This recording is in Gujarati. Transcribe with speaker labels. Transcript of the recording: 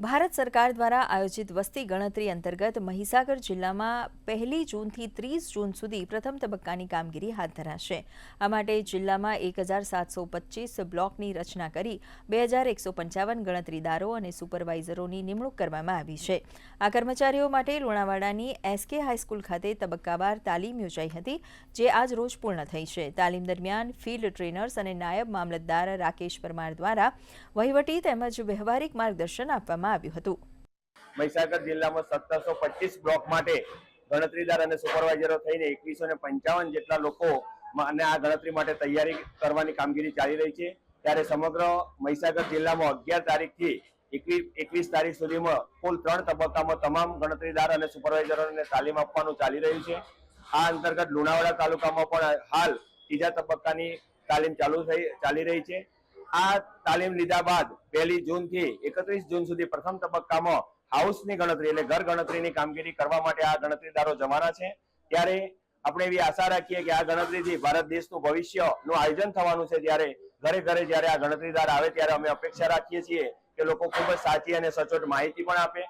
Speaker 1: ભારત સરકાર દ્વારા આયોજિત વસ્તી ગણતરી અંતર્ગત મહીસાગર જિલ્લામાં 1 જૂનથી 30 જૂન સુધી પ્રથમ તબક્કાની કામગીરી હાથ ધરાશે। આ માટે જિલ્લામાં 1725 બ્લોકની રચના કરી 2155 ગણતરીદારો અને સુપરવાઇઝરોની નિમણૂક કરવામાં આવી છે। આ કર્મચારીઓ માટે લુણાવાડાની SK હાઈસ્કૂલ ખાતે તબક્કાવાર તાલીમ યોજાઈ હતી, જે આજ રોજ પૂર્ણ થઈ છે। તાલીમ દરમિયાન ફિલ્ડ ટ્રેનર્સ અને નાયબ મામલતદાર રાકેશ પરમાર દ્વારા વહીવટી તેમજ વ્યવહારિક માર્ગદર્શન આપવામાં
Speaker 2: મહીસાગર જિલ્લામાં 1725 બ્લોક માટે ગણતરીદાર અને સુપરવાઇઝરો થઈને 2155 જેટલા લોકો અને આ ગણતરી માટે તૈયારી કરવાની કામગીરી ચાલી રહી છે। ત્યારે સમગ્ર મહીસાગર જિલ્લામાં 11 તારીખથી 21 તારીખ સુધીમાં કુલ 3 તબક્કામાં તમામ ગણતરીદાર અને સુપરવાઇઝરોને તાલીમ આપવાનું ચાલી રહ્યું છે। આ અંતર્ગત લુણાવાડા તાલુકામાં પણ હાલ ત્રીજા તબક્કાની તાલીમ ચાલી રહી છે। આ તાલીમ લીધા બાદ 1 જૂનથી 31 જૂન સુધી પ્રથમ તબક્કામાં હાઉસની ગણતરી એટલે ઘર ગણતરીની કામગીરી કરવા માટે આ ગણતરીદારો જવાના છે। ત્યારે આપણે એવી આશા રાખીએ કે આ ગણતરીથી ભારત દેશનું ભવિષ્યનું આયોજન થવાનું છે। ત્યારે ઘરે ઘરે જ્યારે આ ગણતરીદાર આવે ત્યારે અમે અપેક્ષા રાખીએ છીએ કે લોકો ખૂબ જ સાચી અને સચોટ માહિતી પણ આપે।